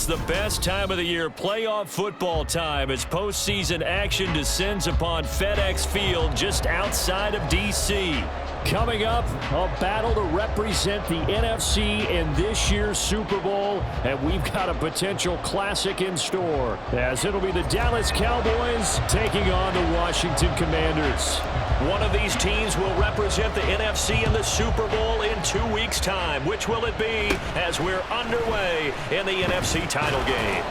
It's the best time of the year, playoff football time, as postseason action descends upon FedEx Field just outside of D.C. Coming up, a battle to represent the NFC in this year's Super Bowl, and we've got a potential classic in store, as it'll be the Dallas Cowboys taking on the Washington Commanders. One of these teams will represent the NFC in the Super Bowl in 2 weeks' time. Which will it be as we're underway in the NFC title game?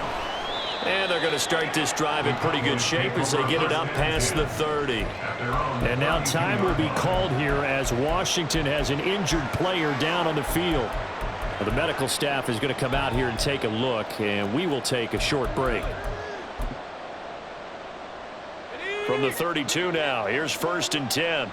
And they're going to start this drive in pretty good shape as they get it up past the 30. And now time will be called here as Washington has an injured player down on the field. Well, the medical staff is going to come out here and take a look, and we will take a short break. From the 32 now, here's 1st and 10.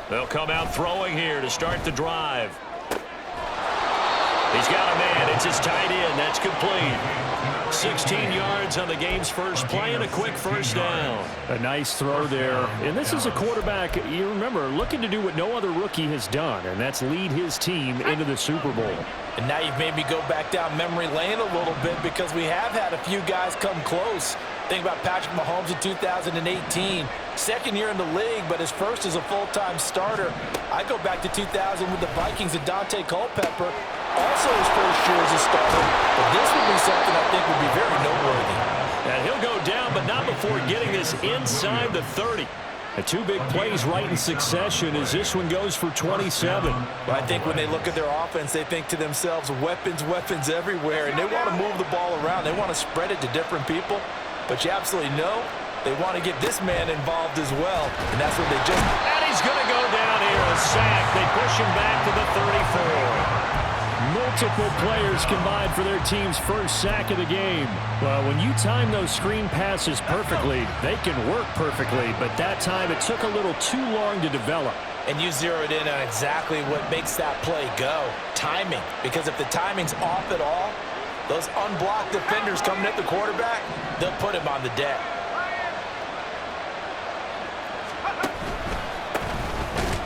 They'll come out throwing here to start the drive. He's got a man. It's his tight end. That's complete. 16 yards on the game's first play and a quick first down. A nice throw there. And this is a quarterback, you remember, looking to do what no other rookie has done, and that's lead his team into the Super Bowl. And now you've made me go back down memory lane a little bit because we have had a few guys come close. Think about Patrick Mahomes in 2018. Second year in the league, but his first as a full-time starter. I go back to 2000 with the Vikings and Dante Culpepper. Also his first year as a starter. But this would be something I think would be very noteworthy. And he'll go down, but not before getting this inside the 30. And 2 big plays right in succession as this one goes for 27. Well, I think when they look at their offense, they think to themselves, weapons, weapons everywhere. And they want to move the ball around. They want to spread it to different people. But you absolutely know they want to get this man involved as well. And that's what they just... And he's going to go down here, a sack. They push him back to the 34. Multiple players combined for their team's first sack of the game. Well, when you time those screen passes perfectly, they can work perfectly. But that time, it took a little too long to develop. And you zeroed in on exactly what makes that play go. Timing. Because if the timing's off at all, those unblocked defenders coming at the quarterback, they'll put him on the deck.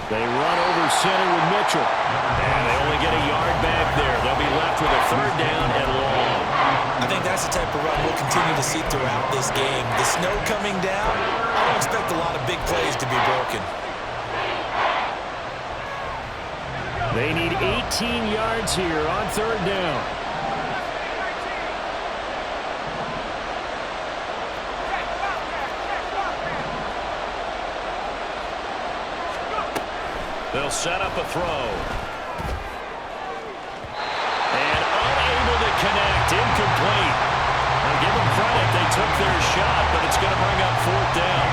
They run over center with Mitchell. And they only get a yard back there. They'll be left with a 3rd down and long. I think that's the type of run we'll continue to see throughout this game. The snow coming down, I don't expect a lot of big plays to be broken. They need 18 yards here on 3rd down. They'll set up a throw. And unable to connect. Incomplete. I'll give them credit. They took their shot, but it's going to bring up 4th down.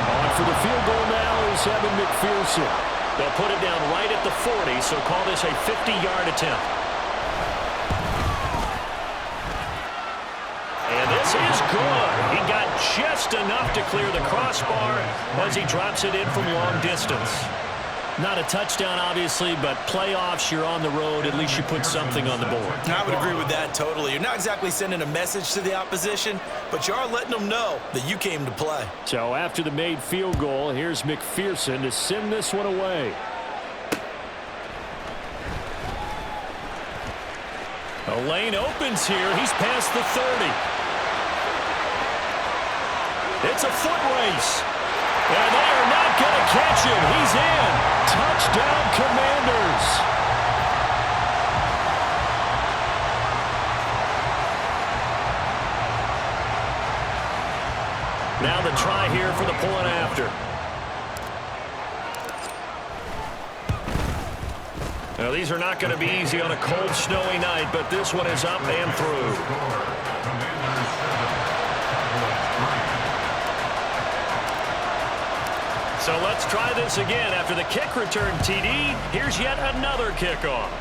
On for the field goal now is Evan McPherson. They'll put it down right at the 40, so call this a 50-yard attempt. And this is good. He got just enough to clear the crossbar as he drops it in from long distance. Not a touchdown, obviously, but playoffs, you're on the road. At least you put something on the board. I would agree with that totally. You're not exactly sending a message to the opposition, but you are letting them know that you came to play. So after the made field goal, here's McPherson to send this one away. A lane opens here. He's past the 30. It's a foot race. And they are not going to catch him. He's in. Touchdown, Commanders. Now the try here for the point after. Now these are not going to be easy on a cold, snowy night, but this one is up and through. So let's try this again. After the kick return TD, here's yet another kickoff.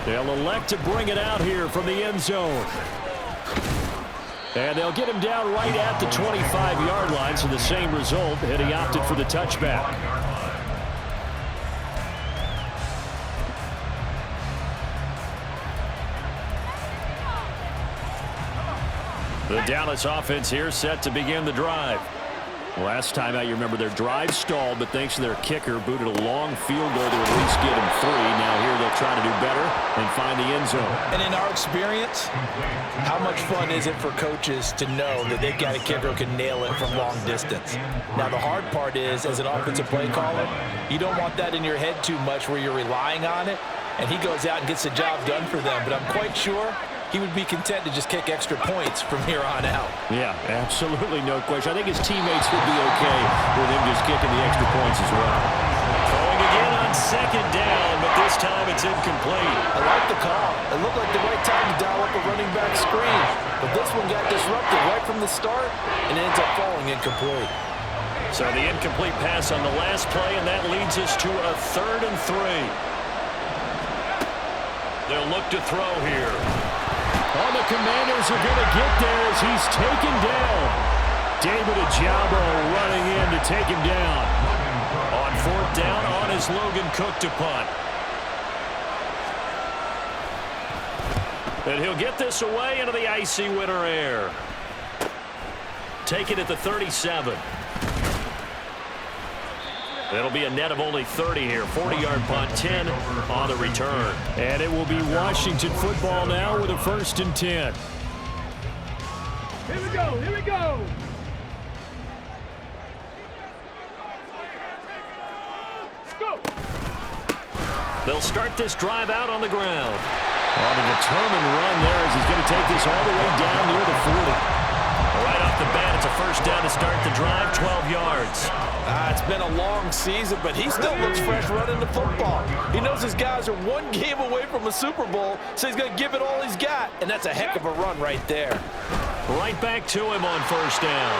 They'll elect to bring it out here from the end zone. And they'll get him down right at the 25-yard line, so the same result, and he opted for the touchback. The Dallas offense here set to begin the drive. Last time out, you remember their drive stalled, but thanks to their kicker, booted a long field goal to at least get them 3. Now here they'll try to do better and find the end zone. And in our experience, how much fun is it for coaches to know that they've got a kicker who can nail it from long distance? Now the hard part is, as an offensive play caller, you don't want that in your head too much where you're relying on it, and he goes out and gets the job done for them. But I'm quite sure he would be content to just kick extra points from here on out. Yeah, absolutely no question. I think his teammates would be okay with him just kicking the extra points as well. Throwing again on second down, but this time it's incomplete. I like the call. It looked like the right time to dial up a running back screen. But this one got disrupted right from the start and ends up falling incomplete. So the incomplete pass on the last play, and that leads us to a 3rd and 3. They'll look to throw here. Oh, the Commanders are going to get there as he's taken down. David Ajabo running in to take him down. On 4th down, on his Logan Cook to punt. And he'll get this away into the icy winter air. Take it at the 37. It'll be a net of only 30 here. 40-yard punt, 10 on the return. And it will be Washington football now with a 1st and 10. Here we go, here we go. Let's go. They'll start this drive out on the ground. On a determined run there as he's going to take this all the way down near the 40. Right off the bat, it's a 1st down to start the drive, 12 yards. It's been a long season, but he still looks fresh running the football. He knows his guys are 1 game away from a Super Bowl, so he's going to give it all he's got, and that's a heck of a run right there. Right back to him on 1st down.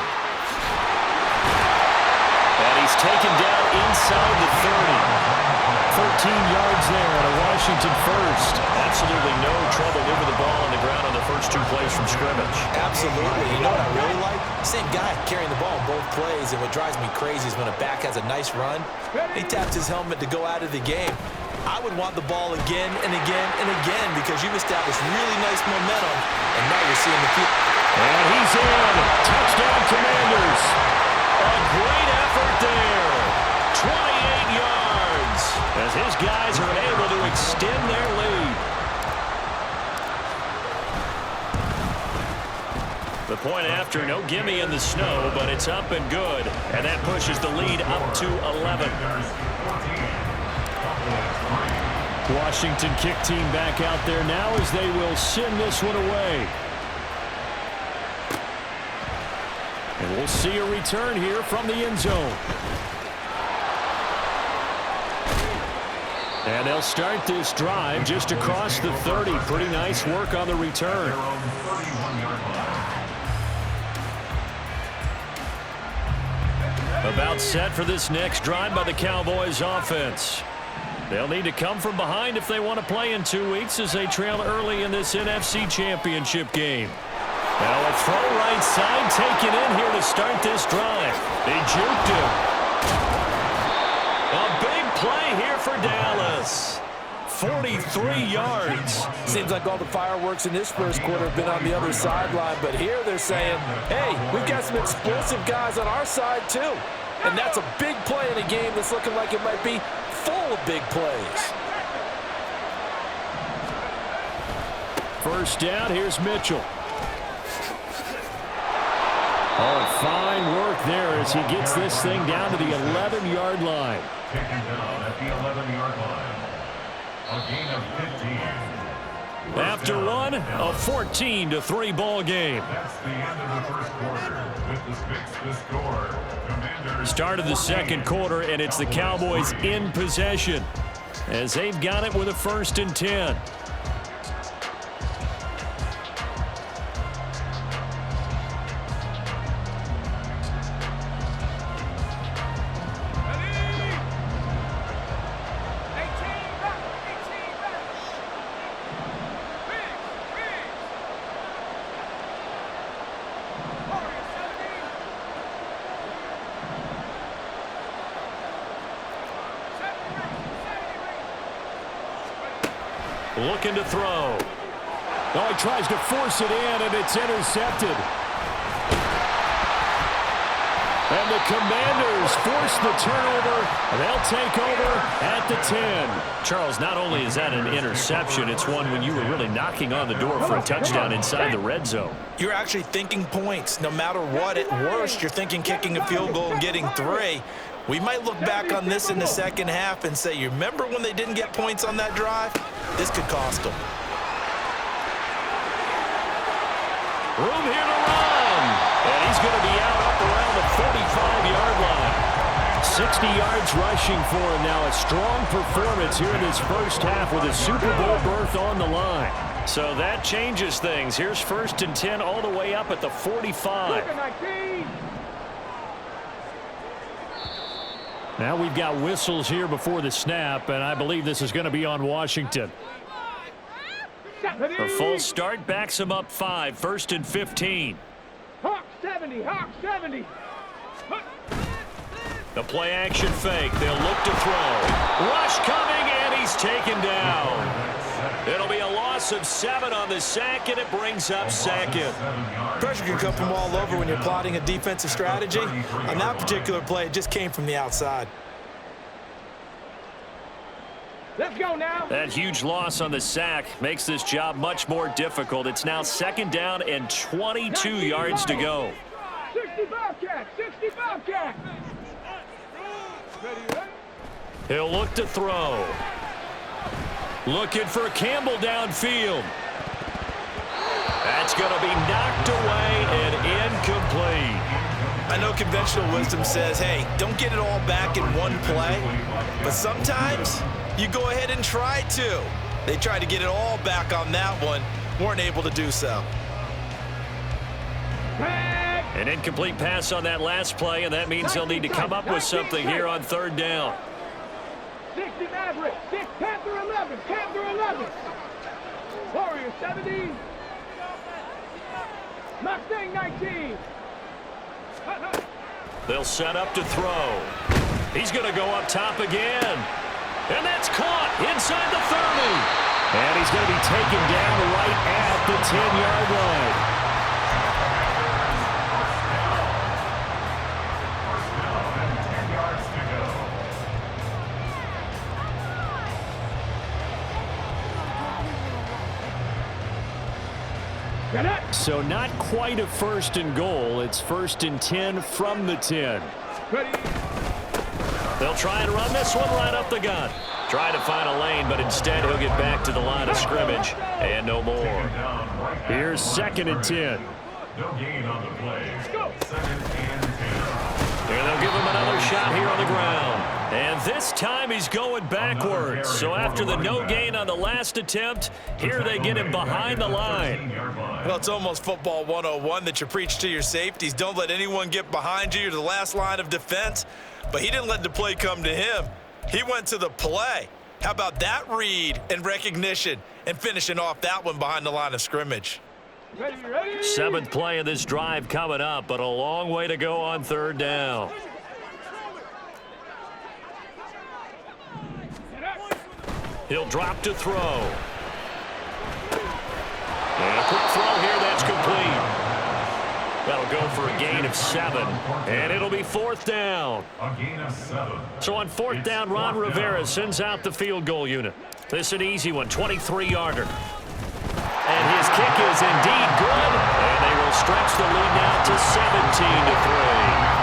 And he's taken down inside the 30. 13 yards there and a Washington 1st. Absolutely no trouble moving the ball on the ground on the first 2 plays from scrimmage. Absolutely. You know what I really like? Same guy carrying the ball in both plays, and what drives me crazy is when a back has a nice run, he taps his helmet to go out of the game. I would want the ball again and again and again because you've established really nice momentum, and now you're seeing the field. And he's in. Touchdown, Commanders. A great effort there. 28 yards as his guys are able to extend their lead. The point after, no gimme in the snow, but it's up and good. And that pushes the lead up to 11. Washington kick team back out there now as they will send this one away. And we'll see a return here from the end zone. And they'll start this drive just across the 30. Pretty nice work on the return. About set for this next drive by the Cowboys offense. They'll need to come from behind if they want to play in 2 weeks as they trail early in this NFC Championship game. Now a throw right side taken in here to start this drive. They juked him. A big play here for Dallas. 43 yards. Seems like all the fireworks in this first quarter have been on the other sideline, but here they're saying, hey, we've got some explosive guys on our side too. And that's a big play in a game that's looking like it might be full of big plays. First down, here's Mitchell. Oh, fine work there as he gets this thing down to the 11-yard line. Taken down at the 11-yard line. A gain of 15. After one, a 14-3 ball game. That's the end of the first quarter. With the score, Commanders. Start of the second quarter, and it's the Cowboys in possession as they've got it with a 1st and 10. Looking to throw. Oh, he tries to force it in, and it's intercepted. And the Commanders force the turnover. They'll take over at the 10. Charles, not only is that an interception, it's one when you were really knocking on the door for a touchdown inside the red zone. You're actually thinking points. No matter what, at worst, you're thinking kicking a field goal and getting 3. We might look back on this in the second half and say, you remember when they didn't get points on that drive? This could cost them. Room here to run. And he's going to be out up around the 45-yard line. 60 yards rushing for him now. A strong performance here in this first half with a Super Bowl berth on the line. So that changes things. Here's 1st and 10 all the way up at the 45. Now we've got whistles here before the snap, and I believe this is going to be on Washington. A false start backs him up 5, 1st and 15. Hawk 70, Hawk 70. The play action fake. They'll look to throw. Rush coming, and he's taken down. It'll be a loss of 7 on the sack, and it brings up 2nd. Pressure can come from all over when you're plotting a defensive strategy. On that particular play, it just came from the outside. Let's go now. That huge loss on the sack makes this job much more difficult. It's now 2nd down and 22 yards to go. 65 cat, 65 cat. He'll look to throw. Looking for Campbell downfield. That's going to be knocked away and incomplete. I know conventional wisdom says, hey, don't get it all back in one play. But sometimes you go ahead and try to. They tried to get it all back on that one. Weren't able to do so. An incomplete pass on that last play, and that means they'll need to come up with something here on 3rd down. 60 Maverick, 6 Panther 11, Panther 11. Warrior 70. Mustang 19. They'll set up to throw. He's going to go up top again. And that's caught inside the 30. And he's going to be taken down right at the 10-yard line. So not quite a 1st and goal. It's 1st and 10 from the 10. Ready. They'll try and run this one right up the gut. Try to find a lane, but instead he'll get back to the line of scrimmage and no more. Here's 2nd and 10. No gain on the play. 2nd and 10. And they'll give him another shot here on the ground. And this time he's going backwards. So after the no gain on the last attempt, here they get him behind the line. Well, it's almost football 101 that you preach to your safeties. Don't let anyone get behind you. You're the last line of defense. But he didn't let the play come to him. He went to the play. How about that read and recognition and finishing off that one behind the line of scrimmage? Ready, ready. 7th play of this drive coming up, but a long way to go on 3rd down. He'll drop to throw. And a quick throw here, that's complete. That'll go for a gain of 7, and it'll be 4th down. A gain of 7. So on 4th down, Ron Rivera sends out the field goal unit. This is an easy one, 23-yarder. And his kick is indeed good, and they will stretch the lead now to 17-3.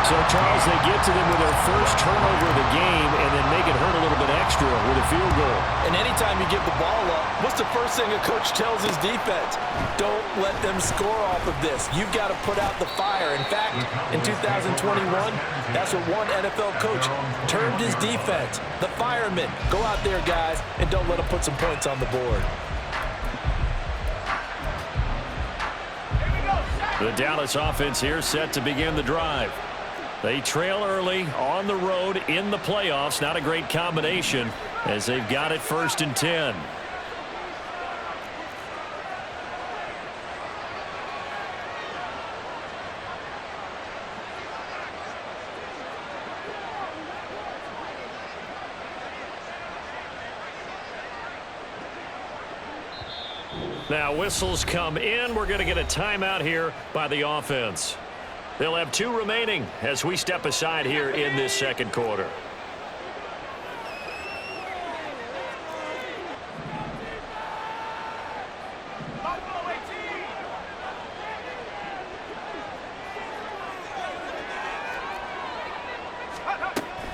So, Charles, they get to them with their first turnover of the game and then make it hurt a little bit extra with a field goal. And anytime you give the ball up, what's the first thing a coach tells his defense? Don't let them score off of this. You've got to put out the fire. In fact, in 2021, that's what one NFL coach termed his defense. The firemen. Go out there, guys, and don't let them put some points on the board. The Dallas offense here set to begin the drive. They trail early on the road in the playoffs. Not a great combination as they've got it 1st and 10. Now whistles come in. We're going to get a timeout here by the offense. They'll have 2 remaining as we step aside here in this second quarter.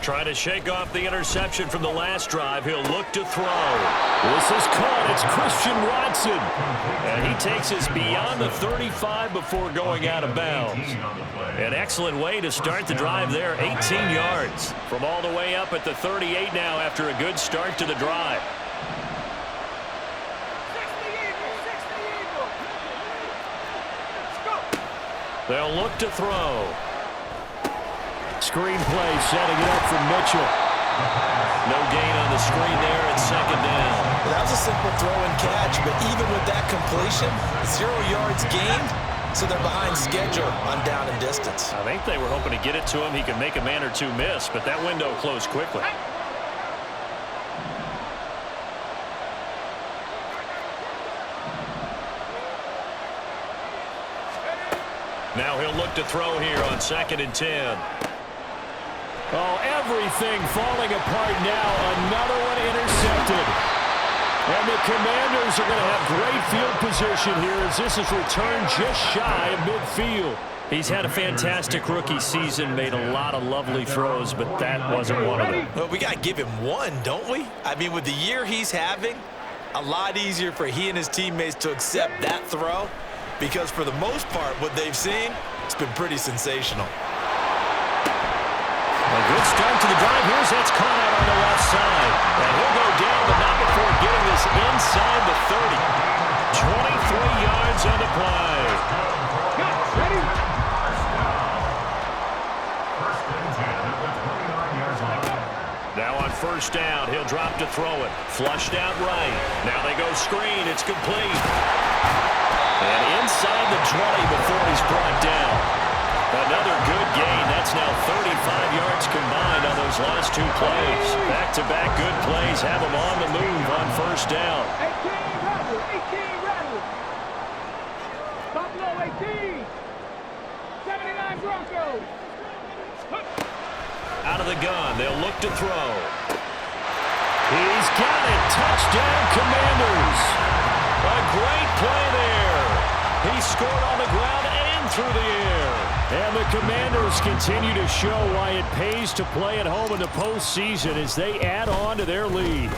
Trying to shake off the interception from the last drive. He'll look to throw. This is caught. It's Christian Watson. And he takes us beyond the 35 before going out of bounds. An excellent way to start the drive there. 18 yards from all the way up at the 38 now after a good start to the drive. They'll look to throw. Screen play setting it up for Mitchell. No gain on the screen there at second down. Well, that was a simple throw and catch, but even with that completion, 0 yards gained, so they're behind schedule on down and distance. I think they were hoping to get it to him. He could make a man or 2 miss, but that window closed quickly. Now he'll look to throw here on 2nd and 10. Oh, everything falling apart now. Another one intercepted. And the Commanders are going to have great field position here as this is returned just shy of midfield. He's had a fantastic rookie season, made a lot of lovely throws, but that wasn't one of them. Well, we got to give him one, don't we? I mean, with the year he's having, a lot easier for he and his teammates to accept that throw because for the most part, what they've seen, it's been pretty sensational. A good start to the drive. Here's that's caught out on the left side. And he'll go down, but not before getting this inside the 30. 23 yards on the play. Ready? Now on 1st down, he'll drop to throw it. Flushed out right. Now they go screen. It's complete. And inside the 20 before he's brought down. Another good gain. That's now 35 yards combined on those last 2 plays. Back-to-back good plays have them on the move on 1st down. 18 rattle, 18 rattle. Buffalo 18. 79 Broncos. Out of the gun, they'll look to throw. He's got it. Touchdown, Commanders. A great play there. He scored on the ground and through the air. And the Commanders continue to show why it pays to play at home in the postseason as they add on to their lead.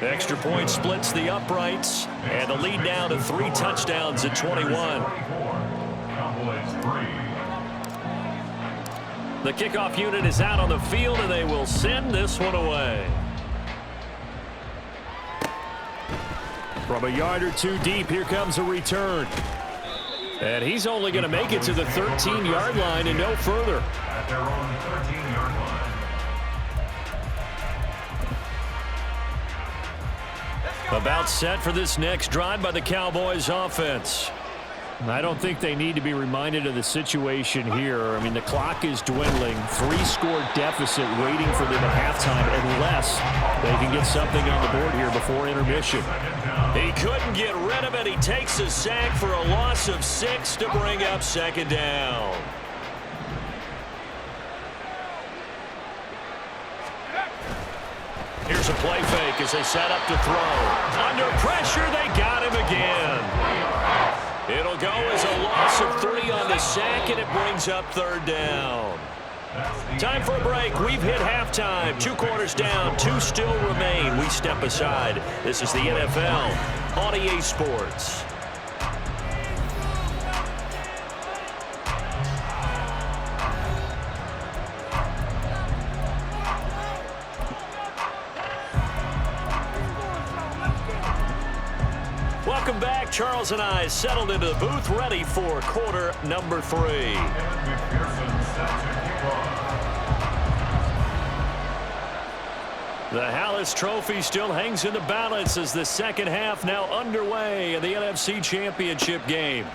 The extra point splits the uprights, and the lead now to 3 touchdowns at 21. The kickoff unit is out on the field, and they will send this one away. From a yard or 2 deep, here comes a return. And he's only going to make it to the 13-yard line and no further. At their own 13-yard line. About set for this next drive by the Cowboys offense. I don't think they need to be reminded of the situation here. I mean, the clock is dwindling. 3-score deficit waiting for them at halftime unless they can get something on the board here before intermission. He couldn't get rid of it. He takes a sack for a loss of 6 to bring up 2nd down. Here's a play fake as they set up to throw. Under pressure, they got him again. It'll go as a loss of 3 on the sack, and it brings up 3rd down. Time for a break. We've hit halftime. 2 quarters down, 2 still remain. We step aside. This is the NFL on EA Sports. Welcome back. Charles and I settled into the booth, ready for quarter number 3. The Hallis Trophy still hangs in the balance as the second half now underway in the NFC Championship game.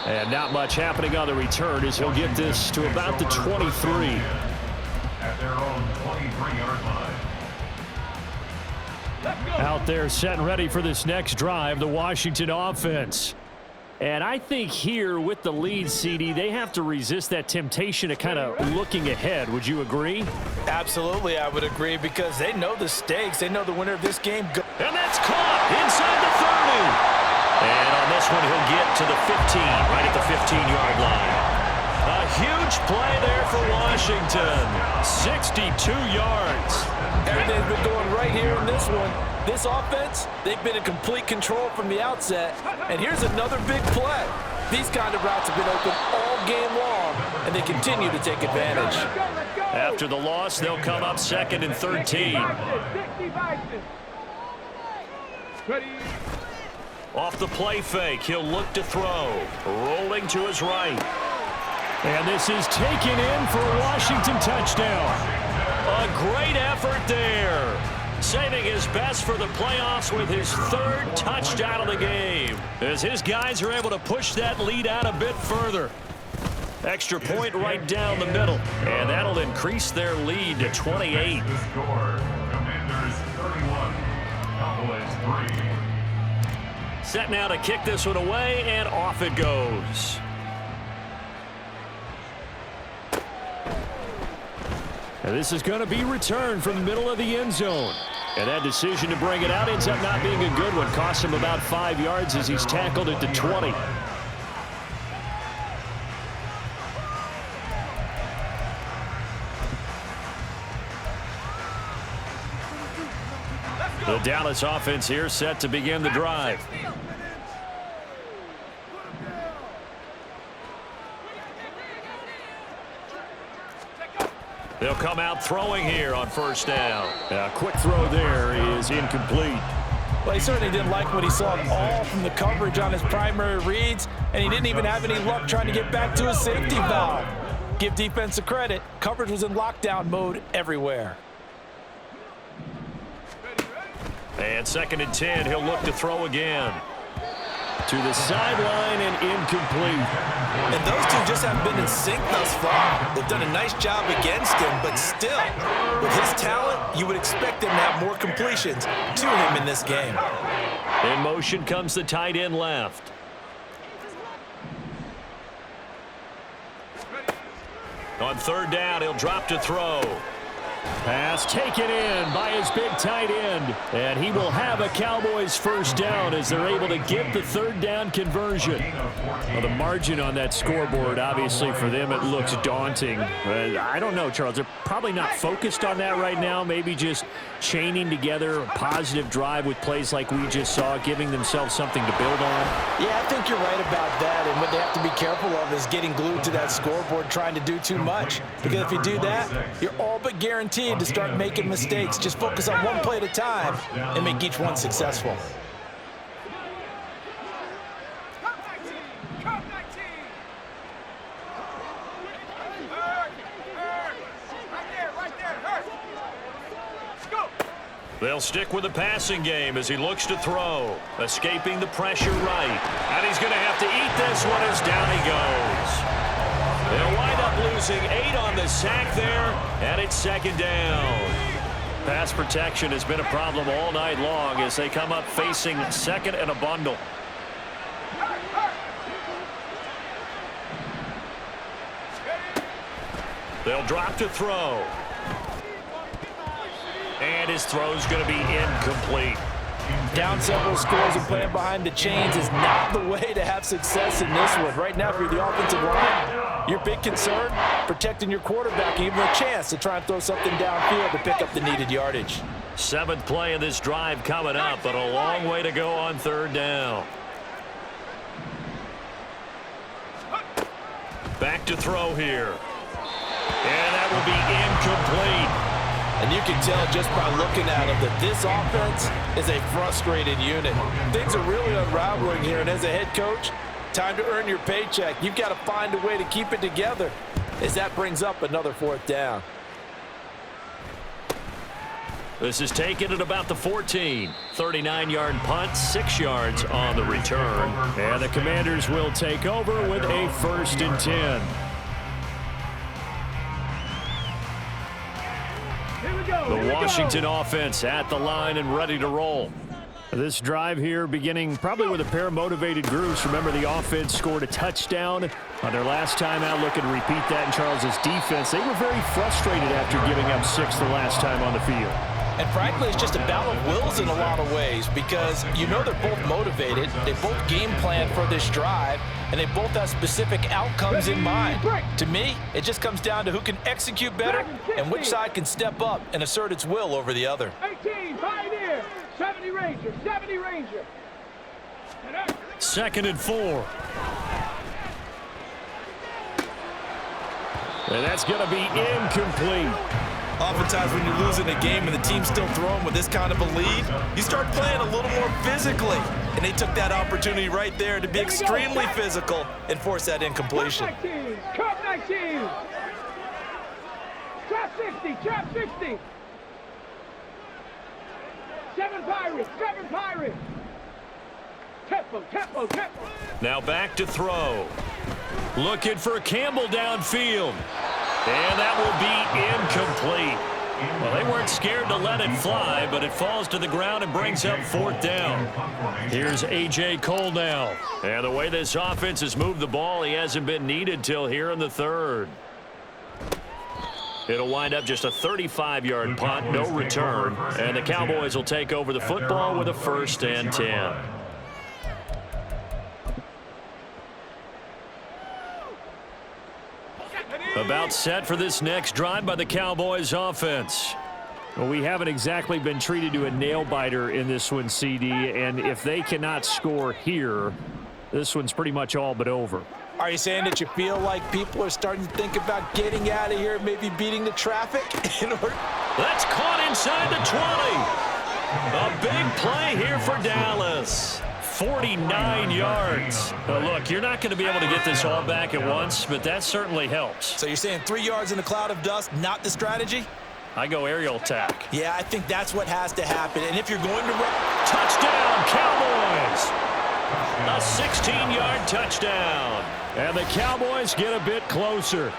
And not much happening on the return as he'll get this to about the 23. At their own 23-yard line. Out there set and ready for this next drive, the Washington offense. And I think here with the lead, CD, they have to resist that temptation of kind of looking ahead. Would you agree? Absolutely, I would agree, because they know the stakes. They know the winner of this game. And that's caught inside the 30. And on this one, he'll get to the 15, right at the 15-yard line. A huge play there for Washington. 62 yards. Everything's been going right here in this one. This offense, they've been in complete control from the outset. And here's another big play. These kind of routes have been open all game long, and they continue to take advantage. After the loss, they'll come up 2nd and 13. Off the play fake, he'll look to throw. Rolling to his right. And this is taken in for a Washington touchdown. A great effort there. Saving his best for the playoffs with his 3rd touchdown of the game, as his guys are able to push that lead out a bit further. Extra point right down the middle, and that'll increase their lead to 28. The score, Commanders 31, Cowboys 3. Set now to kick this one away, and off it goes. And this is going to be returned from the middle of the end zone. And that decision to bring it out ends up not being a good one. Costs him about 5 yards as he's tackled at the 20. The Dallas offense here set to begin the drive. They'll come out throwing here on 1st down. A quick throw there is incomplete. Well, he certainly didn't like what he saw all from the coverage on his primary reads, and he didn't even have any luck trying to get back to his safety valve. Give defense a credit. Coverage was in lockdown mode everywhere. And 2nd and 10, he'll look to throw again. To the sideline and incomplete. And those two just haven't been in sync thus far. They've done a nice job against him, but still, with his talent, you would expect him to have more completions to him in this game. In motion comes the tight end left. On 3rd down, he'll drop to throw. Pass taken in by his big tight end. And he will have a Cowboys 1st down as they're able to get the 3rd down conversion. Well, the margin on that scoreboard, obviously for them, it looks daunting. I don't know, Charles. They're probably not focused on that right now. Maybe just chaining together a positive drive with plays like we just saw, giving themselves something to build on. Yeah, I think you're right about that. And what they have to be careful of is getting glued to that scoreboard trying to do too much. Because if you do that, you're all but guaranteed to start making mistakes. Just focus on one play at a time and make each one successful. They'll stick with the passing game as he looks to throw. Escaping the pressure right. And he's going to have to eat this one as down he goes. They'll wind up losing 8 on the sack there, and it's 2nd down. Pass protection has been a problem all night long as they come up facing 2nd and a bundle. They'll drop to throw. And his throw's going to be incomplete. Down several scores and playing behind the chains is not the way to have success in this one. Right now, if you're the offensive line, your big concern, protecting your quarterback, even a chance to try and throw something downfield to pick up the needed yardage. 7th play of this drive coming up, but a long way to go on 3rd down. Back to throw here. And that will be incomplete. And you can tell just by looking at him that this offense is a frustrated unit. Things are really unraveling here, and as a head coach, time to earn your paycheck. You've got to find a way to keep it together as that brings up another 4th down. This is taken at about the 14. 39-yard punt, 6 yards on the return. And the Commanders will take over with a 1st and 10. Here we go. The Washington offense at the line and ready to roll. This drive here beginning probably with a pair of motivated groups. Remember, the offense scored a touchdown on their last time out. Looking to repeat that in Charles's defense. They were very frustrated after giving up 6 the last time on the field. And frankly, it's just a battle of wills in a lot of ways because you know they're both motivated. They both game plan for this drive, and they both have specific outcomes in mind. To me, it just comes down to who can execute better and which side can step up and assert its will over the other. 18, Pioneer. 70 Ranger, 70 Ranger. 2nd and 4. And that's going to be incomplete. Oftentimes when you're losing a game and the team's still throwing with this kind of a lead, you start playing a little more physically. And they took that opportunity right there to be extremely physical and force that incompletion. Cup 19. Trap 60, trap 60. 7 Pirates, 7 Pirates. Tempo, tempo, tempo. Now back to throw. Looking for Campbell downfield. And that will be incomplete. Well, they weren't scared to let it fly, but it falls to the ground and brings up 4th down. Here's A.J. Cole now. And the way this offense has moved the ball, he hasn't been needed till here in the 3rd. It'll wind up just a 35-yard punt, no return. And the Cowboys will take over the football with a 1st and 10. About set for this next drive by the Cowboys offense. Well, we haven't exactly been treated to a nail-biter in this one, CD. And if they cannot score here, this one's pretty much all but over. Are you saying that you feel like people are starting to think about getting out of here, maybe beating the traffic? That's caught inside the 20. A big play here for Dallas. 49 yards. Now look, you're not going to be able to get this all back at once, but that certainly helps. So you're saying 3 yards in a cloud of dust, not the strategy? I go aerial attack. Yeah, I think that's what has to happen. And if you're going to touchdown, Cowboys! A 16-yard touchdown. And the Cowboys get a bit closer.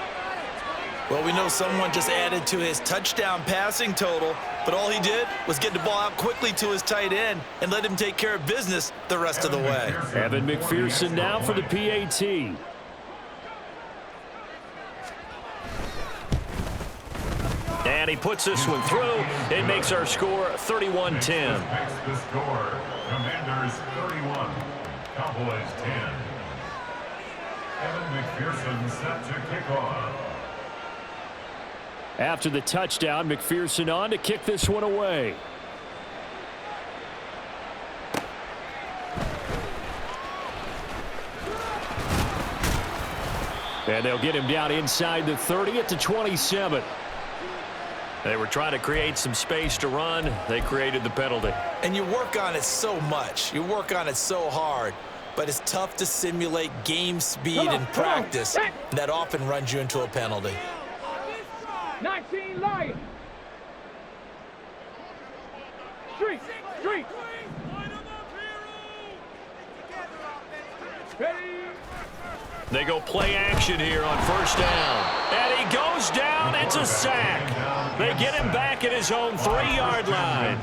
Well, we know someone just added to his touchdown passing total, but all he did was get the ball out quickly to his tight end and let him take care of business the rest of the way. Evan McPherson now for the PAT. And he puts this one through. It makes our score 31-10. Makes the score Commanders 31, Cowboys 10. Evan McPherson set to kick off. After the touchdown, McPherson on to kick this one away. And they'll get him down inside the 30 at the 27. They were trying to create some space to run. They created the penalty. And you work on it so much. You work on it so hard. But it's tough to simulate game speed in practice. That often runs you into a penalty. 19 Lions. Street, street. Ready. They go play action here on 1st down. And he goes down. It's a sack. They get him back at his own 3-yard line.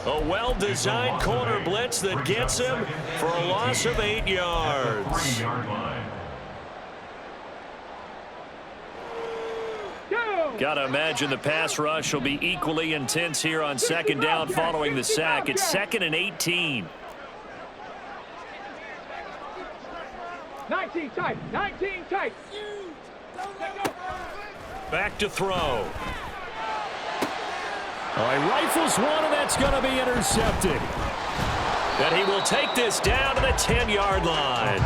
A well-designed corner blitz that gets him for a loss of 8 yards. Got to imagine the pass rush will be equally intense here on 2nd down following the sack. It's 2nd and 18. 19 tight, 19 tight. Back to throw. All right, rifles one, and that's going to be intercepted. And he will take this down to the 10-yard line.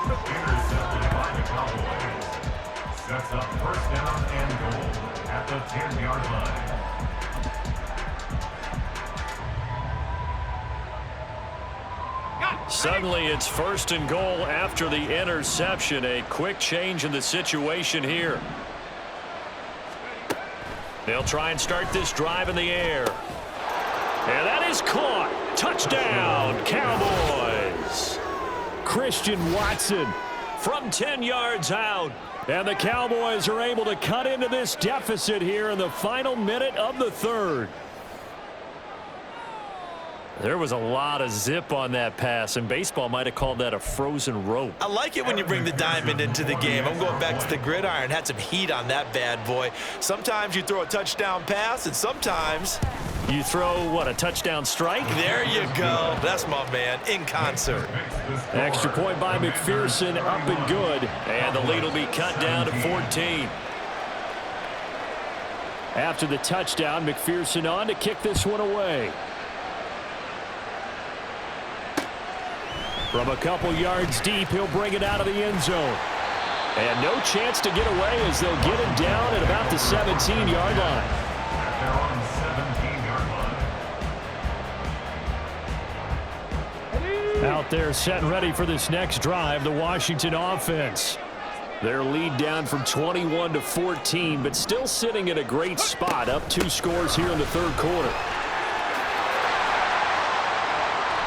Intercepted by the Cowboys. Sets up 1st down and goal at the 10-yard line. Suddenly it's 1st and goal after the interception. A quick change in the situation here. They'll try and start this drive in the air. And that is caught. Touchdown, Cowboys. Christian Watson from 10 yards out. And the Cowboys are able to cut into this deficit here in the final minute of the third. There was a lot of zip on that pass, and baseball might have called that a frozen rope. I like it when you bring the diamond into the game. I'm going back to the gridiron. Had some heat on that bad boy. Sometimes you throw a touchdown pass, and sometimes you throw, what, a touchdown strike? There you go. That's my man, in concert. Extra point by McPherson, up and good. And the lead will be cut down to 14. After the touchdown, McPherson on to kick this one away. From a couple yards deep, he'll bring it out of the end zone. And no chance to get away as they'll get him down at about the 17-yard line. They're on the 17-yard line. Out there set and ready for this next drive, the Washington offense. Their lead down from 21 to 14, but still sitting at a great spot, up 2 scores here in the third quarter.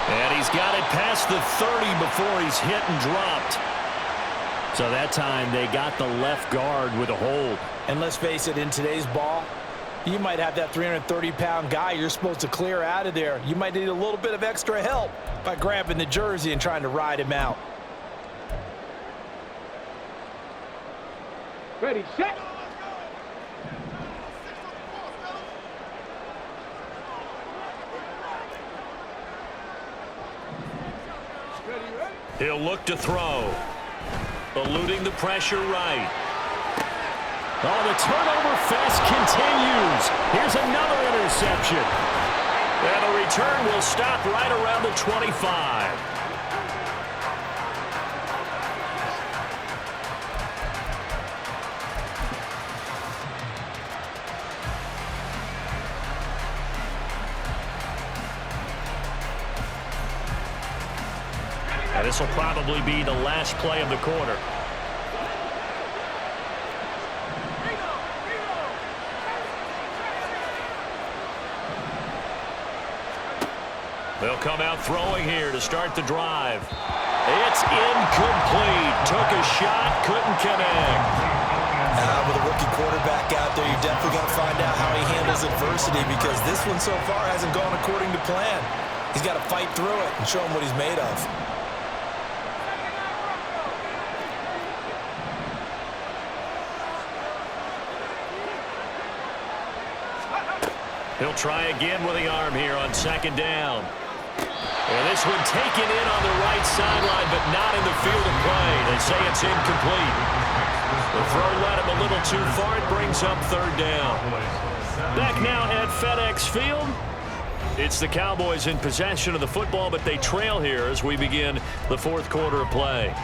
And he's got it past the 30 before he's hit and dropped. So that time they got the left guard with a hold. And let's face it, in today's ball, you might have that 330-pound guy you're supposed to clear out of there. You might need a little bit of extra help by grabbing the jersey and trying to ride him out. Ready, set. He'll look to throw. Eluding the pressure right. Oh, the turnover fest continues. Here's another interception. And the return will stop right around the 25. And this will probably be the last play of the quarter. They'll come out throwing here to start the drive. It's incomplete. Took a shot, couldn't connect. With a rookie quarterback out there, you're definitely going to find out how he handles adversity, because this one so far hasn't gone according to plan. He's got to fight through it and show him what he's made of. He'll try again with the arm here on second down. And this one taken in on the right sideline, but not in the field of play. They say it's incomplete. The throw led him a little too far. It brings up third down. Back now at FedEx Field. It's the Cowboys in possession of the football, but they trail here as we begin the fourth quarter of play.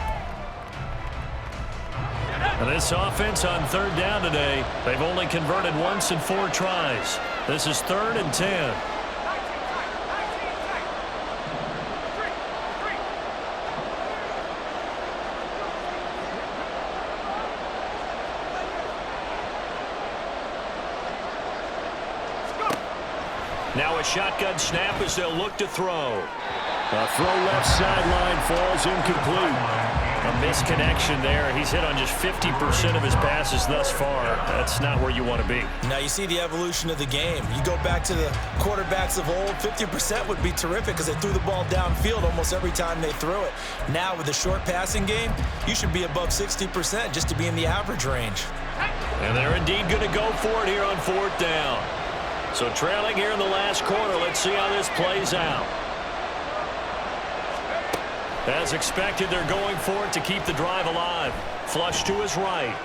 And this offense on third down today, they've only converted once in 4 tries. This is 3rd and 10. Now a shotgun snap as they'll look to throw. A throw left sideline falls incomplete. A misconnection there. He's hit on just 50% of his passes thus far. That's not where you want to be. Now you see the evolution of the game. You go back to the quarterbacks of old, 50% would be terrific because they threw the ball downfield almost every time they threw it. Now with the short passing game, you should be above 60% just to be in the average range. And they're indeed going to go for it here on 4th down. So trailing here in the last quarter, let's see how this plays out. As expected, they're going for it to keep the drive alive. Flush to his right.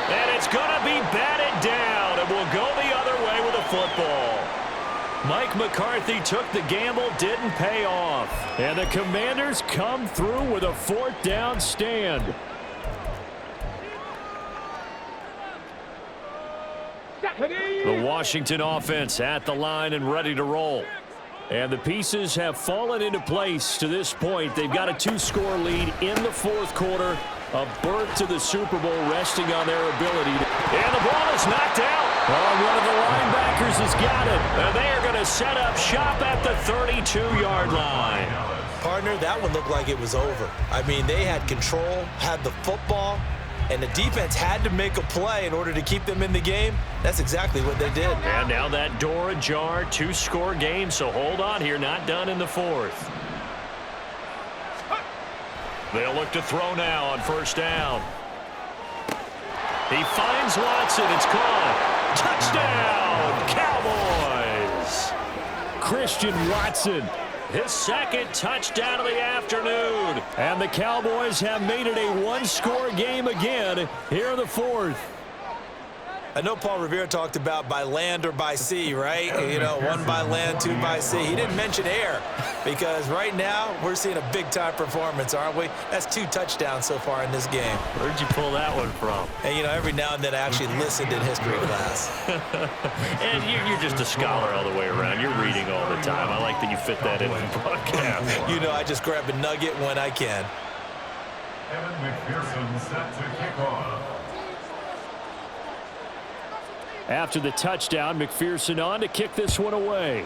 And it's going to be batted down, and will go the other way with the football. Mike McCarthy took the gamble, didn't pay off. And the Commanders come through with a 4th down stand. The Washington offense at the line and ready to roll. And the pieces have fallen into place to this point. They've got a 2-score lead in the 4th quarter. A berth to the Super Bowl resting on their ability. And the ball is knocked out. Oh, one of the linebackers has got it. And they are going to set up shop at the 32-yard line. Partner, that one looked like it was over. I mean, they had control, had the football, and the defense had to make a play in order to keep them in the game. That's exactly what they did. And now that door ajar, 2-score game, so hold on here, not done in the fourth. They'll look to throw now on first down. He finds Watson. It's caught. Touchdown, Cowboys. Christian Watson, his second touchdown of the afternoon. And the Cowboys have made it a one-score game again here in the fourth. I know Paul Revere talked about by land or by sea, right? You know, one by land, two by sea. He didn't mention air because right now we're seeing a big-time performance, aren't we? That's 2 touchdowns so far in this game. Where'd you pull that one from? And, you know, every now and then I actually listened in history class. And you're just a scholar all the way around. You're reading all the time. I like that you fit that in the broadcast. You know, I just grab a nugget when I can. Evan McPherson set to kick off. After the touchdown, McPherson on to kick this one away.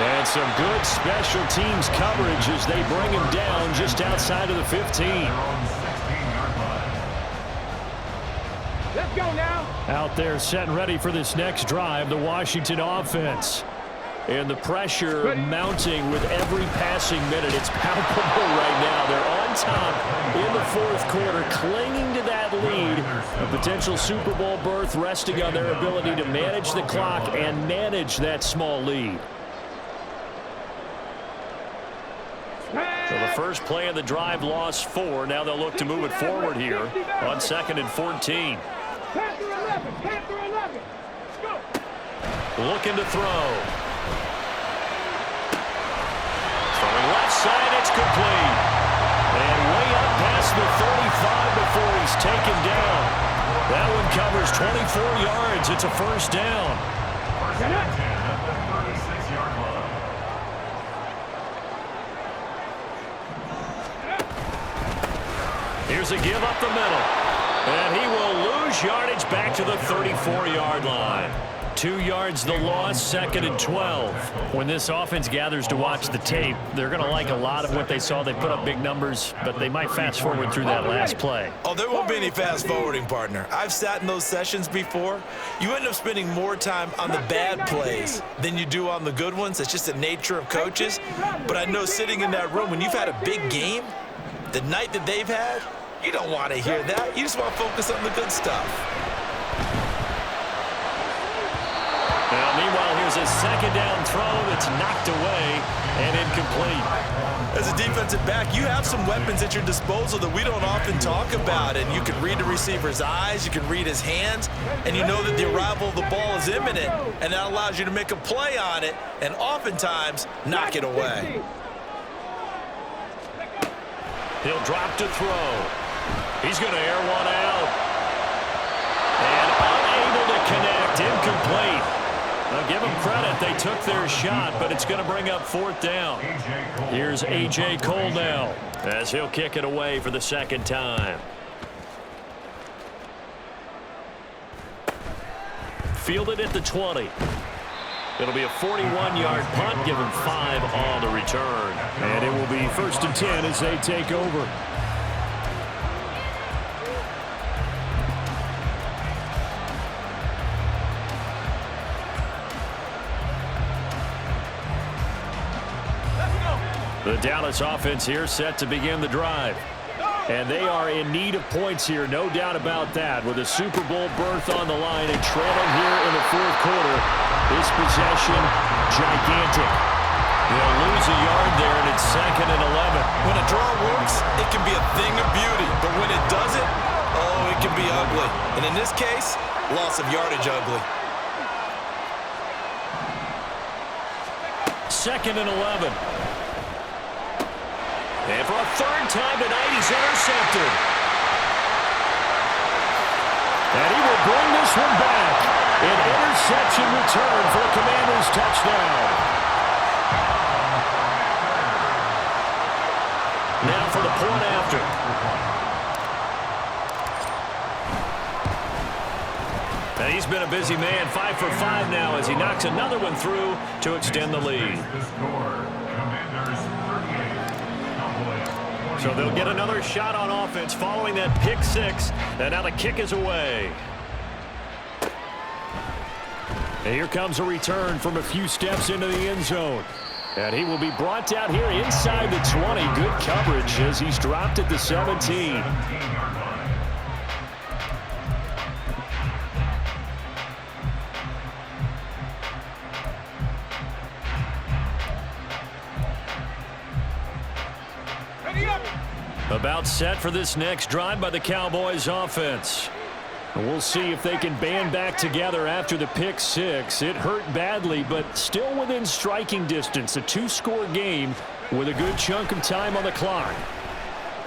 And some good special teams coverage as they bring him down just outside of the 15. Let's go now. Out there set and ready for this next drive, the Washington offense. And the pressure mounting with every passing minute. It's palpable right now. They're on top in the fourth quarter, clinging to that lead. A potential Super Bowl berth resting on their ability to manage the clock and manage that small lead. So the first play of the drive lost 4. Now they'll look to move it forward here on 2nd and 14. Panther 11. Panther 11. Let's go. Looking to throw. Throwing left side, it's complete. And way up past the 35 before he's taken down. That one covers 24 yards. It's a first down. First and 10 at the 36-yard line. Here's a give up the middle. And he will lose yardage back to the 34-yard line. 2 yards the loss, 2nd and 12. When this offense gathers to watch the tape, they're going to like a lot of what they saw. They put up big numbers, but they might fast forward through that last play. Oh, there won't be any fast forwarding, partner. I've sat in those sessions before. You end up spending more time on the bad plays than you do on the good ones. It's just the nature of coaches. But I know sitting in that room, when you've had a big game, the night that they've had, you don't want to hear that. You just want to focus on the good stuff. Now, meanwhile, here's a 2nd down throw that's knocked away and incomplete. As a defensive back, you have some weapons at your disposal that we don't often talk about. And you can read the receiver's eyes, you can read his hands, and you know that the arrival of the ball is imminent. And that allows you to make a play on it and oftentimes knock it away. He'll drop to throw. He's going to air one out. And unable to connect, incomplete. Now give them credit, they took their shot, but it's going to bring up 4th down. Here's A.J. Cole now as he'll kick it away for the 2nd time. Fielded at the 20. It'll be a 41-yard punt, give him 5 on the return. And it will be 1st and 10 as they take over. The Dallas offense here set to begin the drive. And they are in need of points here, no doubt about that. With a Super Bowl berth on the line and trailing here in the fourth quarter, this possession, gigantic. They'll lose a yard there, and it's 2nd and 11. When a draw works, it can be a thing of beauty. But when it doesn't, oh, it can be ugly. And in this case, loss of yardage ugly. 2nd and 11. And for a 3rd time tonight, he's intercepted. And he will bring this one back. An interception return for the Commanders' touchdown. Now for the point after. He's been a busy man, 5 for 5 now as he knocks another one through to extend the lead. The score, Commanders 38, Cowboys 20. So they'll get another shot on offense following that pick six. And now the kick is away. And here comes a return from a few steps into the end zone. And he will be brought down here inside the 20. Good coverage as he's dropped at the 17. 17-yard line. Ready up. About set for this next drive by the Cowboys offense. And we'll see if they can band back together after the pick six. It hurt badly, but still within striking distance. A two-score game with a good chunk of time on the clock.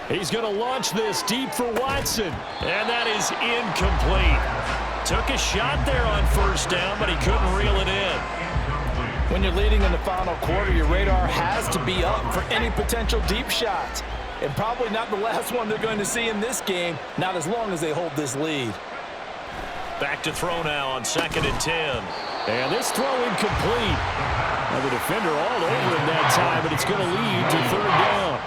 He's going to launch this deep for Watson. And that is incomplete. Took a shot there on first down, but he couldn't reel it in. When you're leading in the final quarter, your radar has to be up for any potential deep shots. And probably not the last one they're going to see in this game, not as long as they hold this lead. Back to throw now on 2nd and 10. And this throw incomplete. Now the defender all over him that time, but it's going to lead to 3rd down.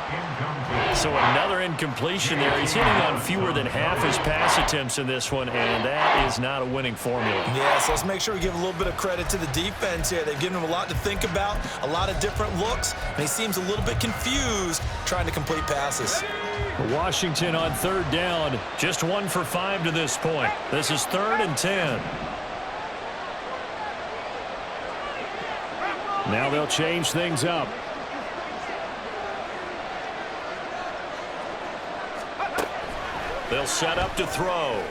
So another incompletion there. He's hitting on fewer than half his pass attempts in this one, and that is not a winning formula. Yes, let's make sure we give a little bit of credit to the defense here. They've given him a lot to think about, a lot of different looks, and he seems a little bit confused trying to complete passes. Washington on 3rd down, just 1 for 5 to this point. This is 3rd and 10. Now they'll change things up. They'll set up to throw.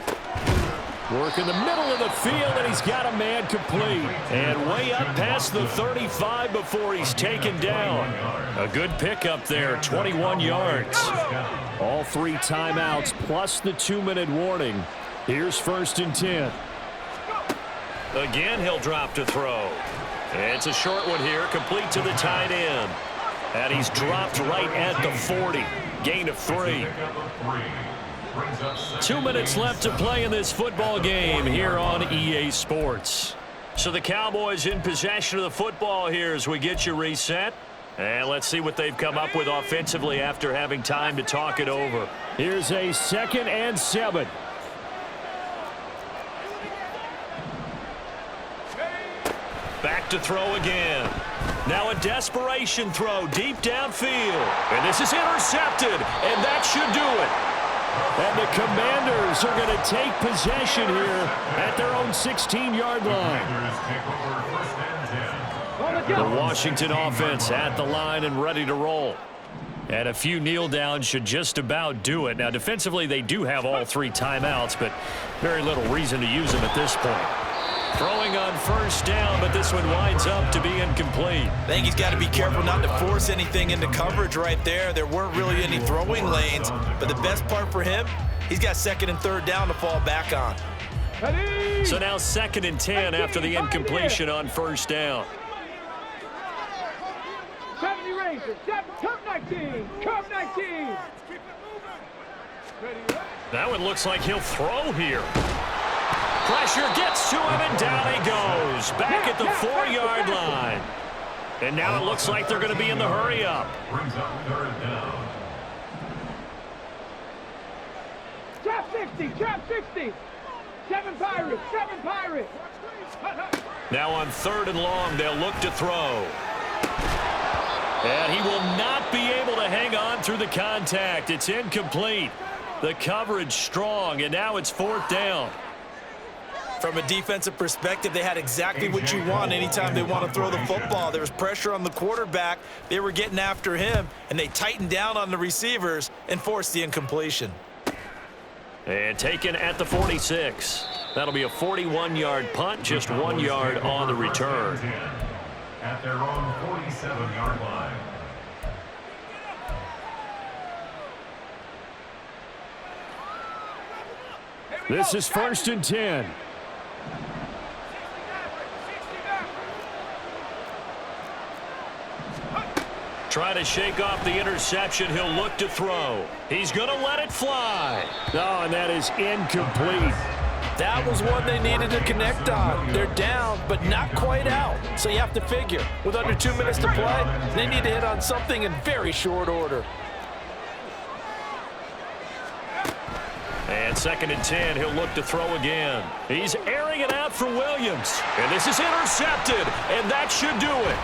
Work in the middle of the field, and he's got a man complete. And way up past the 35 before he's taken down. A good pickup there, 21 yards. All 3 timeouts plus the 2-minute warning. Here's 1st and 10. Again, he'll drop to throw. It's a short one here, complete to the tight end. And he's dropped right at the 40. Gain of 3. 2 minutes left to play in this football game here on EA Sports. So the Cowboys in possession of the football here as we get you reset. And let's see what they've come up with offensively after having time to talk it over. Here's a 2nd and 7. Back to throw again. Now a desperation throw deep downfield. And this is intercepted, and that should do it. And the Commanders are going to take possession here at their own 16-yard line. The Washington offense at the line and ready to roll. And a few kneel downs should just about do it. Now, defensively, they do have all 3 timeouts, but very little reason to use them at this point. Throwing on 1st down, but this one winds up to be incomplete. I think he's got to be careful not to force anything into coverage right there. There weren't really any throwing lanes, but the best part for him, he's got 2nd and 3rd down to fall back on. So now 2nd and 10 after the incompletion on 1st down. 70 Rangers, come 19, come 19. That one looks like he'll throw here. Pressure gets to him, and down he goes. Back at the 4-yard line. And now it looks like they're going to be in the hurry-up. Brings up 3rd down. Trap 60, trap 60. 7 Pirates, 7 Pirates. Now on 3rd and long, they'll look to throw. And he will not be able to hang on through the contact. It's incomplete. The coverage strong, and now it's 4th down. From a defensive perspective, they had exactly what you want anytime they want to throw the football. There was pressure on the quarterback. They were getting after him, and they tightened down on the receivers and forced the incompletion. And taken at the 46. That'll be a 41-yard punt, just 1 yard on the return. At their own 47-yard line. This is 1st and 10. Try to shake off the interception. He'll look to throw. He's going to let it fly. Oh, and that is incomplete. That was one they needed to connect on. They're down, but not quite out. So you have to figure, with under 2 minutes to play, they need to hit on something in very short order. And 2nd and 10, he'll look to throw again. He's airing it out for Williams. And this is intercepted, and that should do it.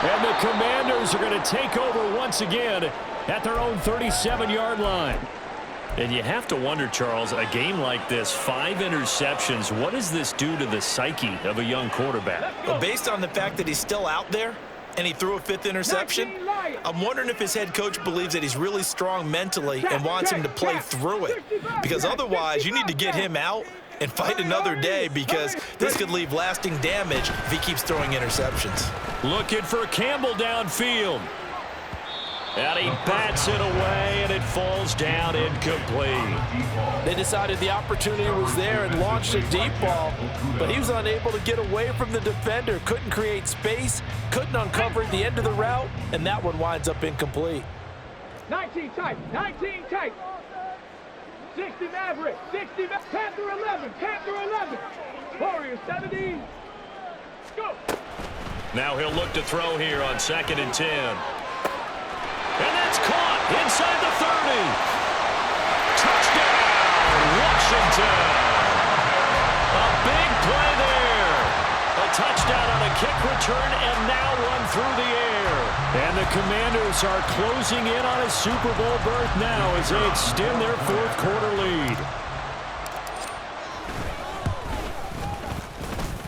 And the Commanders are going to take over once again at their own 37-yard line. And you have to wonder, Charles, a game like this, 5 interceptions, what does this do to the psyche of a young quarterback? Well, based on the fact that he's still out there and he threw a 5th interception, I'm wondering if his head coach believes that he's really strong mentally and wants him to play through it. Because otherwise, you need to get him out and fight another day, because this could leave lasting damage if he keeps throwing interceptions. Looking for Campbell downfield. And he bats it away, and it falls down incomplete. They decided the opportunity was there and launched a deep ball, but he was unable to get away from the defender, couldn't create space, couldn't uncover at the end of the route, and that one winds up incomplete. 19 tight, 19 tight. 60 Maverick, 60 Panther 11, Panther 11. Warriors 17. Go. Now he'll look to throw here on 2nd and 10. And that's caught inside the 30. Touchdown, Washington. A big play there. A touchdown on a kick return and now run through the air. And the Commanders are closing in on a Super Bowl berth now as they extend their 4th quarter lead.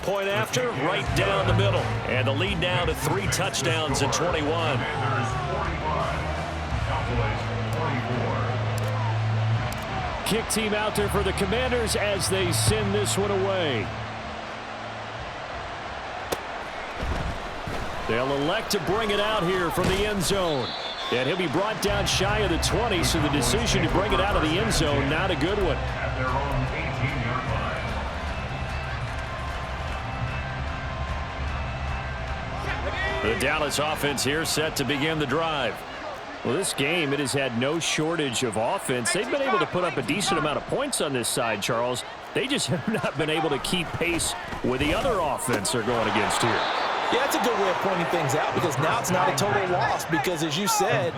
Point after, right down the middle. And the lead now to 3 touchdowns at 21. Kick team out there for the Commanders as they send this one away. They'll elect to bring it out here from the end zone. And he'll be brought down shy of the 20, so the decision to bring it out of the end zone, not a good one. At their own 18-yard line. The Dallas offense here set to begin the drive. Well, this game, it has had no shortage of offense. They've been able to put up a decent amount of points on this side, Charles. They just have not been able to keep pace with the other offense they're going against here. Yeah, that's a good way of pointing things out, because now it's not a total loss, because as you said,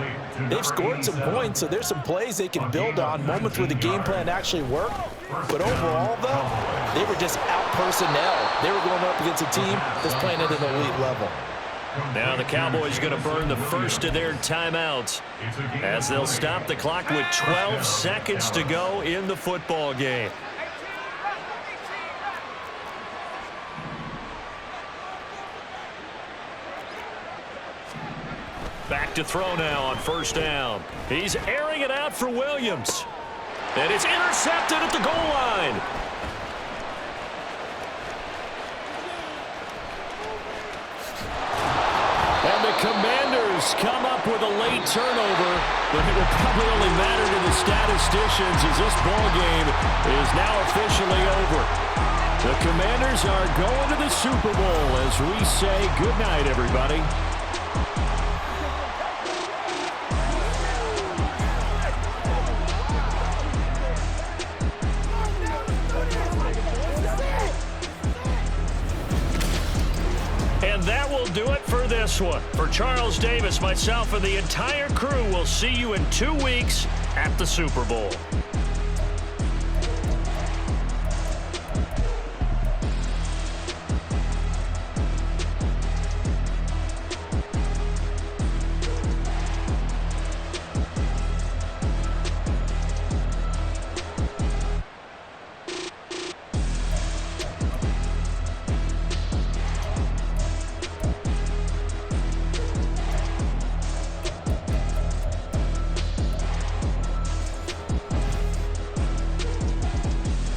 they've scored some points, so there's some plays they can build on, moments where the game plan actually worked. But overall, though, they were just out personnel. They were going up against a team that's playing at an elite level. Now the Cowboys going to burn the first of their timeouts as they'll stop the clock with 12 seconds to go in the football game. Back to throw now on 1st down. He's airing it out for Williams. And it's intercepted at the goal line. And the Commanders come up with a late turnover, but it will probably only matter to the statisticians as this ball game is now officially over. The Commanders are going to the Super Bowl as we say good night, everybody. And that will do it for this one. For Charles Davis, myself, and the entire crew, will see you in 2 weeks at the Super Bowl.